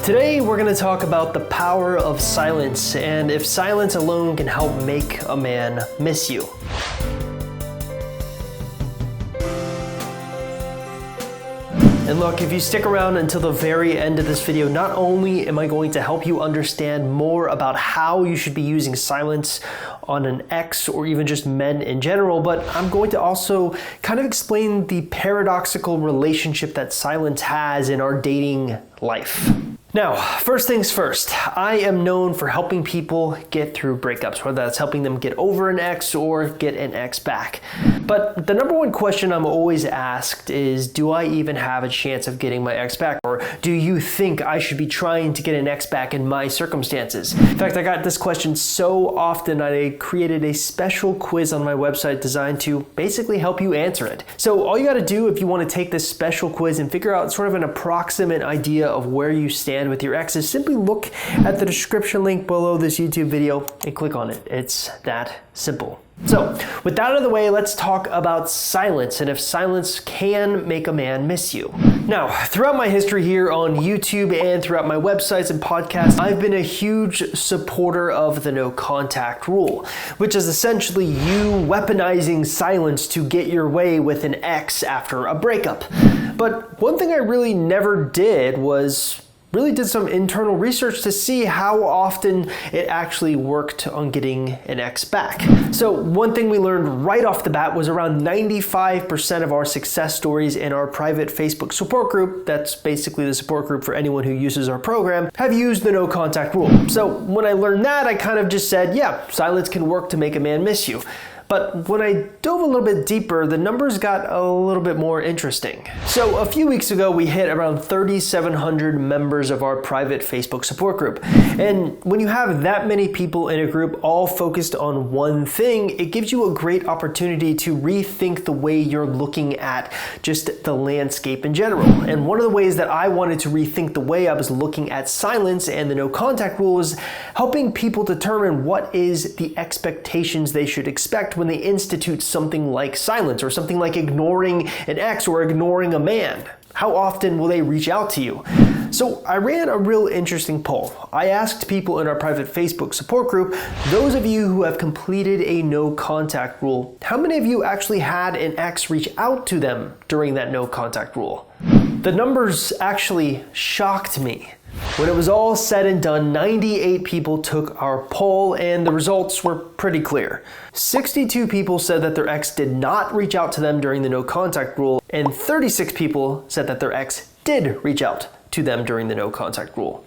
Today we're going to talk about the power of silence and if silence alone can help make a man miss you. And look, if you stick around until the very end of this video, not only am I going to help you understand more about how you should be using silence on an ex or even just men in general, but I'm going to also kind of explain the paradoxical relationship that silence has in our dating life. Now, first things first, I am known for helping people get through breakups, whether that's helping them get over an ex or get an ex back. But the number one question I'm always asked is, do I even have a chance of getting my ex back? Or do you think I should be trying to get an ex back in my circumstances? In fact, I got this question so often, I created a special quiz on my website designed to basically help you answer it. So all you gotta do if you wanna take this special quiz and figure out sort of an approximate idea of where you stand with your ex is simply look at the description link below this YouTube video and click on it. It's that simple. So with that out of the way, let's talk about silence and if silence can make a man miss you. Now, throughout my history here on YouTube and throughout my websites and podcasts, I've been a huge supporter of the no contact rule, which is essentially you weaponizing silence to get your way with an ex after a breakup. But one thing I really never did was did some internal research to see how often it actually worked on getting an ex back. So one thing we learned right off the bat was around 95% of our success stories in our private Facebook support group, that's basically the support group for anyone who uses our program, have used the no contact rule. So when I learned that, I kind of just said, yeah, silence can work to make a man miss you. But when I dove a little bit deeper, the numbers got a little bit more interesting. So a few weeks ago, we hit around 3,700 members of our private Facebook support group. And when you have that many people in a group all focused on one thing, it gives you a great opportunity to rethink the way you're looking at just the landscape in general. And one of the ways that I wanted to rethink the way I was looking at silence and the no contact rule is helping people determine what is the expectations they should expect when they institute something like silence or something like ignoring an ex or ignoring a man. How often will they reach out to you? So I ran a real interesting poll. I asked people in our private Facebook support group, those of you who have completed a no contact rule, how many of you actually had an ex reach out to them during that no contact rule? The numbers actually shocked me. When it was all said and done, 98 people took our poll and the results were pretty clear. 62 people said that their ex did not reach out to them during the no contact rule, and 36 people said that their ex did reach out to them during the no contact rule.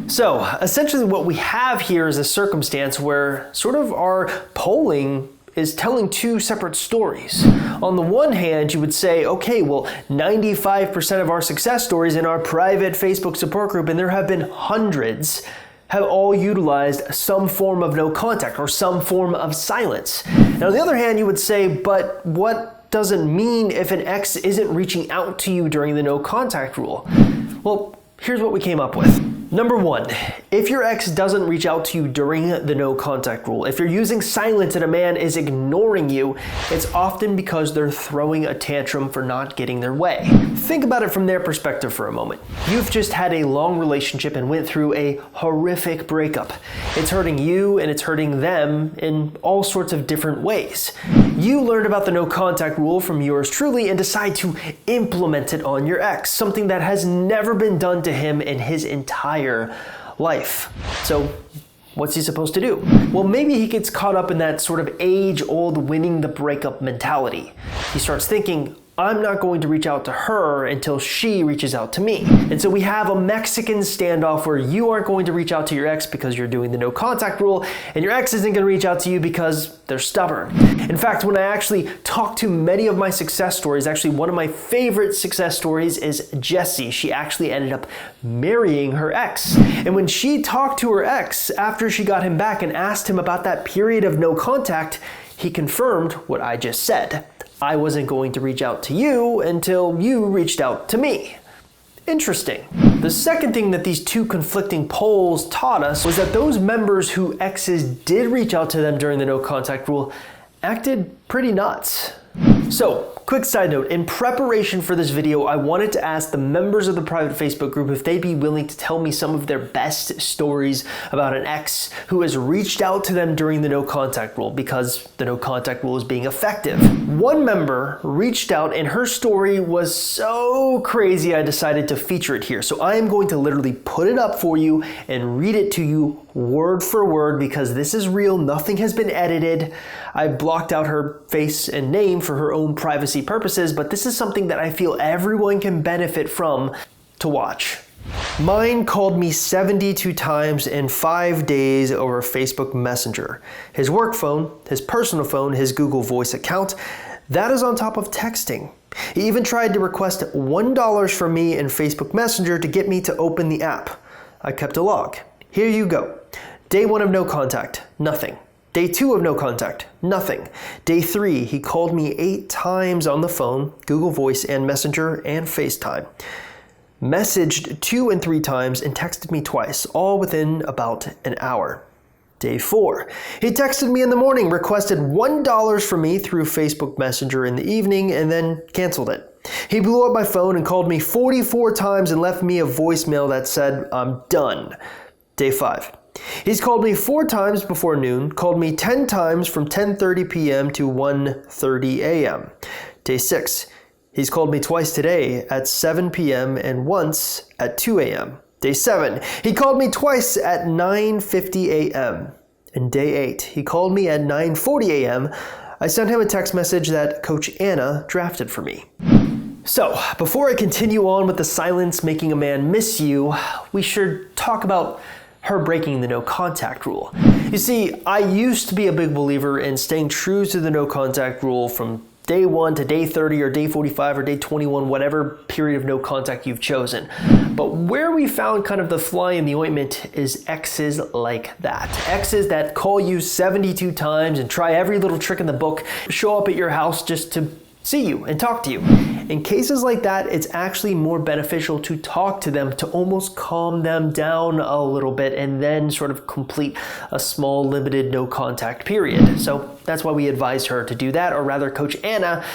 So essentially what we have here is a circumstance where sort of our polling is telling two separate stories. On the one hand, you would say, okay, well, 95% of our success stories in our private Facebook support group, and there have been hundreds, have all utilized some form of no contact or some form of silence. And on the other hand, you would say, but what does it mean if an ex isn't reaching out to you during the no contact rule? Well, here's what we came up with. Number one, if your ex doesn't reach out to you during the no contact rule, if you're using silence and a man is ignoring you, it's often because they're throwing a tantrum for not getting their way. Think about it from their perspective for a moment. You've just had a long relationship and went through a horrific breakup. It's hurting you and it's hurting them in all sorts of different ways. You learned about the no contact rule from yours truly and decide to implement it on your ex, something that has never been done to him in his entire life. So what's he supposed to do? Well, maybe he gets caught up in that sort of age-old winning the breakup mentality. He starts thinking, I'm not going to reach out to her until she reaches out to me. And so we have a Mexican standoff where you aren't going to reach out to your ex because you're doing the no contact rule, and your ex isn't going to reach out to you because they're stubborn. In fact, when I actually talk to many of my success stories, actually one of my favorite success stories is Jessie. She actually ended up marrying her ex. And when she talked to her ex after she got him back and asked him about that period of no contact, he confirmed what I just said. I wasn't going to reach out to you until you reached out to me. Interesting. The second thing that these two conflicting polls taught us was that those members who exes did reach out to them during the no contact rule acted pretty nuts. So, quick side note, in preparation for this video, I wanted to ask the members of the private Facebook group if they'd be willing to tell me some of their best stories about an ex who has reached out to them during the no contact rule because the no contact rule is being effective. One member reached out and her story was so crazy I decided to feature it here. So I am going to literally put it up for you and read it to you word for word because this is real, nothing has been edited. I blocked out her face and name for her own privacy purposes, but this is something that I feel everyone can benefit from to watch. Mine called me 72 times in 5 days over Facebook Messenger. His work phone, his personal phone, his Google Voice account, that is on top of texting. He even tried to request $1 from me in Facebook Messenger to get me to open the app. I kept a log. Here you go. Day 1 of no contact, nothing. Day 2 of no contact, nothing. Day 3, he called me 8 times on the phone, Google Voice and Messenger and FaceTime. Messaged 2 and 3 times and texted me twice, all within about an hour. Day 4, he texted me in the morning, requested $1 from me through Facebook Messenger in the evening, and then canceled it. He blew up my phone and called me 44 times and left me a voicemail that said, "I'm done." Day 5. He's called me 4 times before noon, called me 10 times from 10:30 p.m. to 1:30 a.m. Day 6. He's called me twice today at 7 p.m. and once at 2 a.m. Day 7. He called me twice at 9:50 a.m. And day 8. He called me at 9:40 a.m. I sent him a text message that Coach Anna drafted for me. So, before I continue on with the silence making a man miss you, we should talk about her breaking the no contact rule. You see, I used to be a big believer in staying true to the no contact rule from day 1 to day 30 or day 45 or day 21, whatever period of no contact you've chosen. But where we found kind of the fly in the ointment is exes like that. Exes that call you 72 times and try every little trick in the book, show up at your house just to see you and talk to you. In cases like that, it's actually more beneficial to talk to them to almost calm them down a little bit and then sort of complete a small limited no contact period. So that's why we advised her to do that, or rather Coach Anna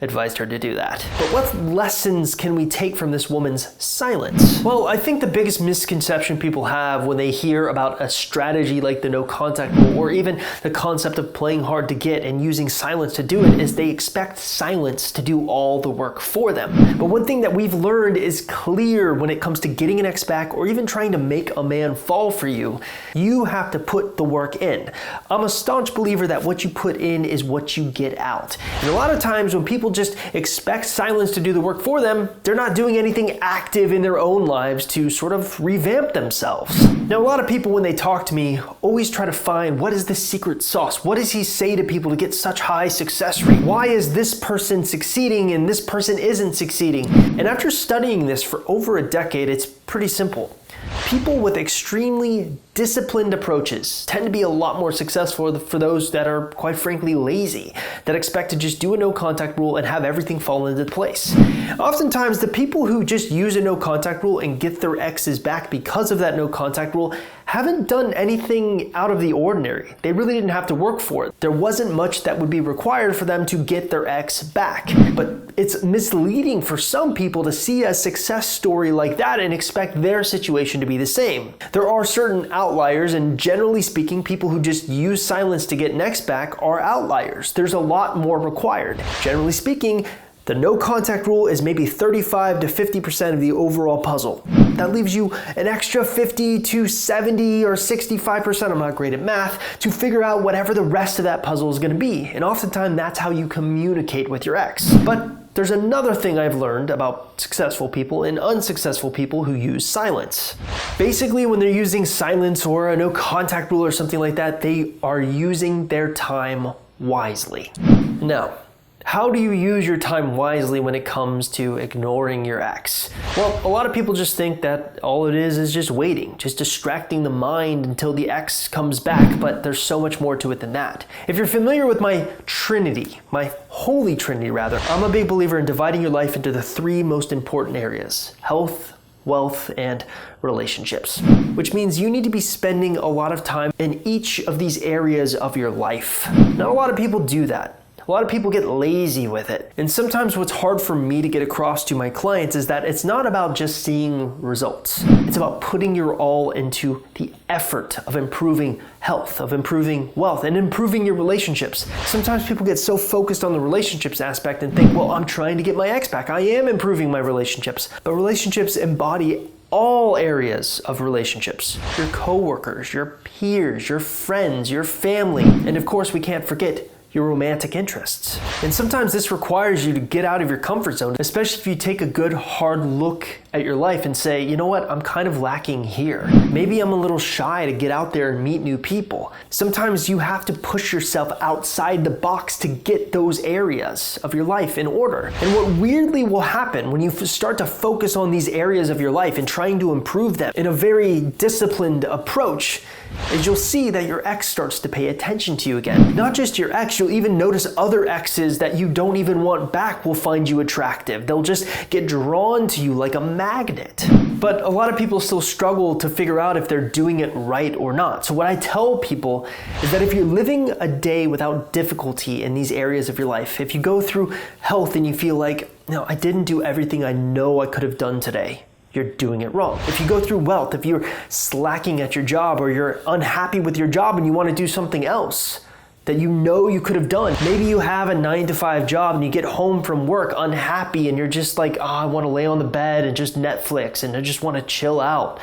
advised her to do that. But what lessons can we take from this woman's silence? Well, I think the biggest misconception people have when they hear about a strategy like the no contact rule, or even the concept of playing hard to get and using silence to do it, is they expect silence to do all the work for them. But one thing that we've learned is clear when it comes to getting an ex back or even trying to make a man fall for you, you have to put the work in. I'm a staunch believer that what you put in is what you get out. And a lot of times when people just expect silence to do the work for them, they're not doing anything active in their own lives to sort of revamp themselves. Now, a lot of people when they talk to me always try to find what is the secret sauce? What does he say to people to get such high success rate? Why is this person succeeding and this person isn't succeeding? And after studying this for over a decade, it's pretty simple. People with extremely disciplined approaches tend to be a lot more successful for those that are, quite frankly, lazy, that expect to just do a no contact rule and have everything fall into place. Oftentimes, the people who just use a no contact rule and get their exes back because of that no contact rule haven't done anything out of the ordinary. They really didn't have to work for it. There wasn't much that would be required for them to get their ex back. But it's misleading for some people to see a success story like that and expect their situation to be the same. There are certain outliers, and generally speaking, people who just use silence to get an ex back are outliers. There's a lot more required. Generally speaking, the no contact rule is maybe 35 to 50% of the overall puzzle. That leaves you an extra 50 to 70 or 65%, I'm not great at math, to figure out whatever the rest of that puzzle is going to be. And oftentimes that's how you communicate with your ex. But there's another thing I've learned about successful people and unsuccessful people who use silence. Basically, when they're using silence or a no contact rule or something like that, they are using their time wisely. Now, how do you use your time wisely when it comes to ignoring your ex? Well, a lot of people just think that all it is just waiting, just distracting the mind until the ex comes back, but there's so much more to it than that. If you're familiar with my trinity, my holy trinity rather, I'm a big believer in dividing your life into the 3 most important areas: health, wealth, and relationships, which means you need to be spending a lot of time in each of these areas of your life. Not a lot of people do that. A lot of people get lazy with it. And sometimes what's hard for me to get across to my clients is that it's not about just seeing results. It's about putting your all into the effort of improving health, of improving wealth, and improving your relationships. Sometimes people get so focused on the relationships aspect and think, well, I'm trying to get my ex back. I am improving my relationships. But relationships embody all areas of relationships. Your coworkers, your peers, your friends, your family, and of course we can't forget your romantic interests. And sometimes this requires you to get out of your comfort zone, especially if you take a good hard look at your life and say, you know what, I'm kind of lacking here. Maybe I'm a little shy to get out there and meet new people. Sometimes you have to push yourself outside the box to get those areas of your life in order. And what weirdly will happen when you start to focus on these areas of your life and trying to improve them in a very disciplined approach is you'll see that your ex starts to pay attention to you again. Not just your ex, you'll even notice other exes that you don't even want back will find you attractive. They'll just get drawn to you like a magnet. But a lot of people still struggle to figure out if they're doing it right or not. So what I tell people is that if you're living a day without difficulty in these areas of your life, if you go through health and you feel like, no, I didn't do everything I know I could have done today, you're doing it wrong. If you go through wealth, if you're slacking at your job or you're unhappy with your job and you want to do something else that you know you could have done. Maybe you have a 9-to-5 job and you get home from work unhappy and you're just like, oh, I want to lay on the bed and just Netflix and I just want to chill out.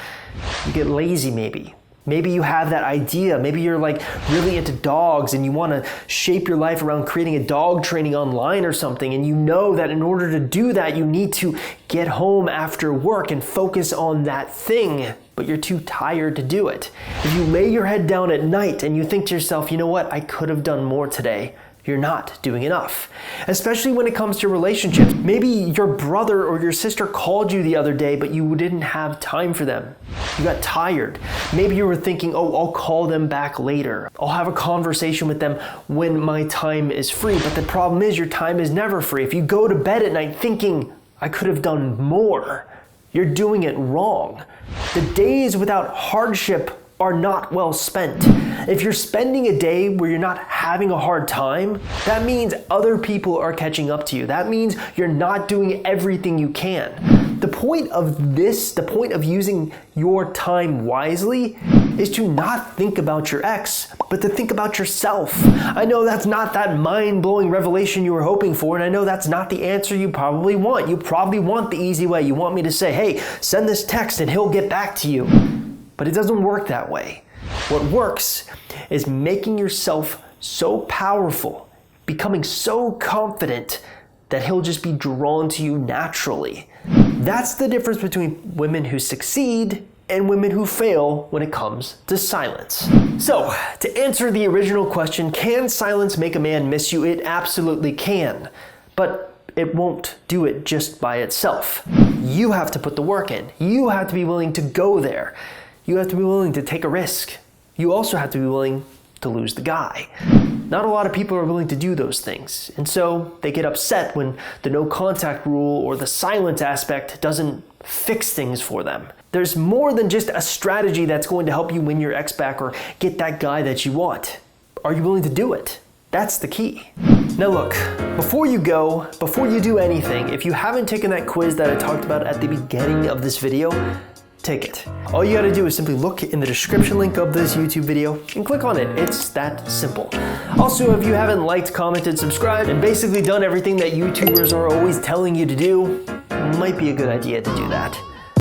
You get lazy maybe. Maybe you have that idea. Maybe you're like really into dogs and you want to shape your life around creating a dog training online or something. And you know that in order to do that, you need to get home after work and focus on that thing, but you're too tired to do it. If you lay your head down at night and you think to yourself, you know what, I could have done more today, you're not doing enough. Especially when it comes to relationships. Maybe your brother or your sister called you the other day, but you didn't have time for them. You got tired. Maybe you were thinking, oh, I'll call them back later. I'll have a conversation with them when my time is free. But the problem is your time is never free. If you go to bed at night thinking, I could have done more, you're doing it wrong. The days without hardship are not well spent. If you're spending a day where you're not having a hard time, that means other people are catching up to you. That means you're not doing everything you can. The point of this, the point of using your time wisely is to not think about your ex, but to think about yourself. I know that's not that mind-blowing revelation you were hoping for, and I know that's not the answer you probably want. You probably want the easy way. You want me to say, hey, send this text and he'll get back to you. But it doesn't work that way. What works is making yourself so powerful, becoming so confident that he'll just be drawn to you naturally. That's the difference between women who succeed and women who fail when it comes to silence. So, to answer the original question, can silence make a man miss you? It absolutely can. But it won't do it just by itself. You have to put the work in. You have to be willing to go there. You have to be willing to take a risk. You also have to be willing to lose the guy. Not a lot of people are willing to do those things. And so they get upset when the no contact rule or the silence aspect doesn't fix things for them. There's more than just a strategy that's going to help you win your ex back or get that guy that you want. Are you willing to do it? That's the key. Now look, before you go, before you do anything, if you haven't taken that quiz that I talked about at the beginning of this video, take it. All you gotta do is simply look in the description link of this YouTube video and click on it. It's that simple. Also, if you haven't liked, commented, subscribed, and basically done everything that YouTubers are always telling you to do, it might be a good idea to do that.